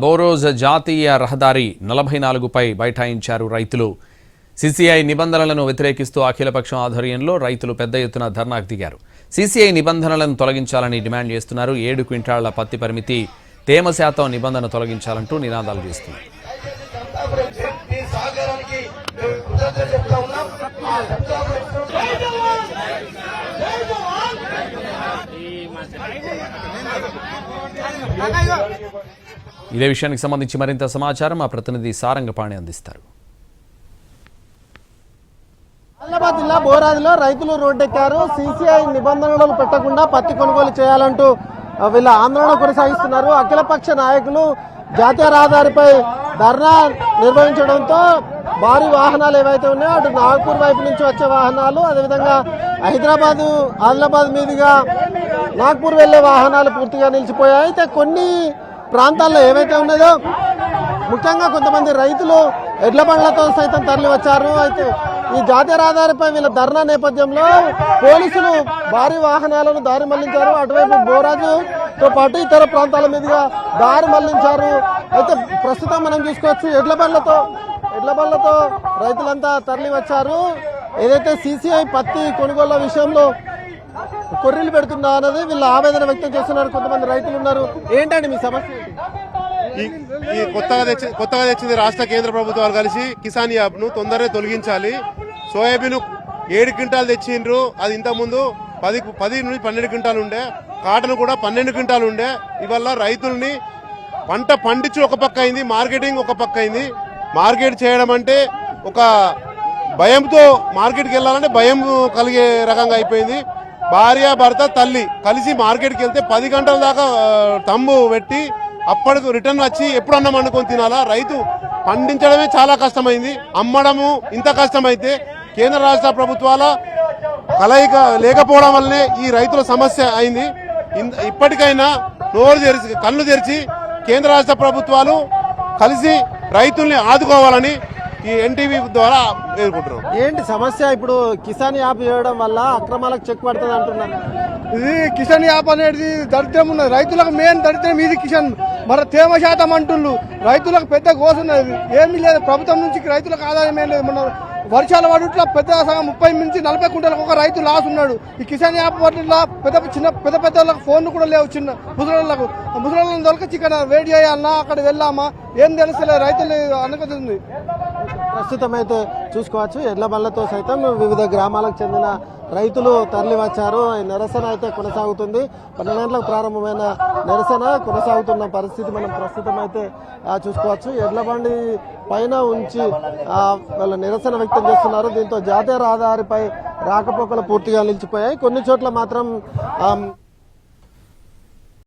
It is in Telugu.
బోరోజ్ జాతీయ రహదారి 44పై బైఠాయించారు రైతులు. సీసీఐ నిబంధనలను వ్యతిరేకిస్తూ అఖిలపక్షం ఆధ్వర్యంలో రైతులు పెద్ద ఎత్తున ధర్నాకు దిగారు. సీసీఐ నిబంధనలను తొలగించాలని డిమాండ్ చేస్తున్నారు. 7 క్వింటాళ్ల పత్తి పరిమితి, తేమ శాతం నిబంధన తొలగించాలంటూ నినాదాలు చేస్తున్నారు. ఇదే విషయానికి సంబంధించి మరింత సమాచారం మా ప్రతినిధి సారంగపాణి అందిస్తారు. ఆదిలాబాద్ జిల్లా బోరాదిలో రైతులు రోడ్డెక్కారు. సీసీఐ నిబంధనలు పెట్టకుండా పత్తి కొనుగోలు చేయాలంటూ వీళ్ళ ఆందోళన కొనసాగిస్తున్నారు. అఖిలపక్ష నాయకులు జాతీయ రహదారిపై ధర్నా నిర్వహించడంతో భారీ వాహనాలు ఏవైతే ఉన్నాయో అటు నాగపూర్ వైపు నుంచి వచ్చే వాహనాలు, అదేవిధంగా ఆదిలాబాద్ మీదుగా నాగపూర్ వెళ్లే వాహనాలు పూర్తిగా నిలిచిపోయాయి. అయితే కొన్ని ప్రాంతాల్లో ఏవైతే ఉన్నదో ముఖ్యంగా కొంతమంది రైతులు ఎడ్ల బండ్లతో సైతం తరలి వచ్చారు. అయితే ఈ జాతీయ రహదారిపై వీళ్ళ ధర్నా నేపథ్యంలో పోలీసులు భారీ వాహనాలను దారి మళ్లించారు. అటువైపు బోరాజుతో పాటు ఇతర ప్రాంతాల మీదుగా దారి మళ్లించారు. అయితే ప్రస్తుతం మనం చూసుకోవచ్చు ఎడ్ల బండ్లతో రైతులంతా తరలి వచ్చారు. ఏదైతే సీసీఐ పత్తి కొనుగోళ్ల విషయంలో కొర్రీలు పెడుతుందా అన్నది వీళ్ళు ఆవేదన వ్యక్తం చేస్తున్నారు. కొంతమంది రైతులు ఉన్నారు. ఏంటండి మీ సమస్య? ఈ కొత్తగా తెచ్చింది రాష్ట్ర కేంద్ర ప్రభుత్వాలు కలిసి కిసాన్ యాప్ ను తొందరగా తొలగించాలి. సోయాబీన్ 7 క్వింటాలు తెచ్చిండ్రు. అది ఇంతకుముందు 10 నుండి 12 క్వింటాలు ఉండే. కాటన్ కూడా 12 క్వింటాలు ఉండే. ఇవల్ల రైతుల్ని పంట పండించి ఒక పక్క అయింది, మార్కెటింగ్ ఒక పక్క అయింది. మార్కెట్ చేయడం అంటే ఒక భయంతో, మార్కెట్కి వెళ్ళాలంటే భయం కలిగే రకంగా అయిపోయింది. భార్య భర్త తల్లి కలిసి మార్కెట్కి వెళ్తే 10 గంటల దాకా తమ్ము పెట్టి అప్పటికి రిటర్న్ వచ్చి ఎప్పుడు అన్నం వండుకొని తినాలా? రైతు పండించడమే చాలా కష్టమైంది. అమ్మడము ఇంత కష్టమైతే కేంద్ర రాష్ట్ర ప్రభుత్వాల కలయిక లేకపోవడం వల్లనే ఈ రైతుల సమస్య అయింది. ఇప్పటికైనా కళ్ళు తెరిచి కేంద్ర రాష్ట్ర ప్రభుత్వాలు కలిసి రైతుల్ని ఆదుకోవాలని ఈ ఎన్టీవీ ద్వారా ఎదుర్కొంటున్నాం. ఏంటి సమస్య? ఇప్పుడు కిసాన్ యాప్ చేయడం వల్ల అక్రమాలకు చెక్ పడుతుంది అంటున్నారు. ఇది కిసాన్ యాప్ అనేది దరిద్రం ఉన్నది. రైతులకు మెయిన్ దరిద్రం ఇది కిసాన్. మరి తేమ శాతం అంటుళ్ళు రైతులకు పెద్ద గోస ఉన్నది. ఏమీ లేదు, ప్రభుత్వం నుంచి రైతులకు ఆదాయం ఏం లేదు. మన వర్షాల పడుట్లా పెద్ద సగం 30 నుంచి 40 క్వింటాలకు ఒక రైతు లాస్ ఉన్నాడు. ఈ కిసాన్ యాప్ పట్ల పెద్ద వాళ్ళకి ఫోన్లు కూడా లేవు. చిన్న ముసలిళ్ళని దొరకచ్చి ఇక్కడ వెయిట్ చేయాలన్నా, అక్కడ వెళ్ళామా ఏం తెలుస్తలేదు. రైతులు అనుకుంటుంది. ప్రస్తుతం అయితే చూసుకోవచ్చు ఎడ్ల బండ్లతో సైతం వివిధ గ్రామాలకు చెందిన రైతులు తరలి వచ్చారు. నిరసన అయితే కొనసాగుతుంది. 12 గంటలకు ప్రారంభమైన నిరసన కొనసాగుతున్న పరిస్థితి మనం ప్రస్తుతం అయితే చూసుకోవచ్చు. ఎడ్ల బండి పైన ఉంచి వాళ్ళు నిరసన వ్యక్తం చేస్తున్నారు. దీంతో జాతీయ రహదారిపై రాకపోకలు పూర్తిగా నిలిచిపోయాయి. కొన్ని చోట్ల మాత్రం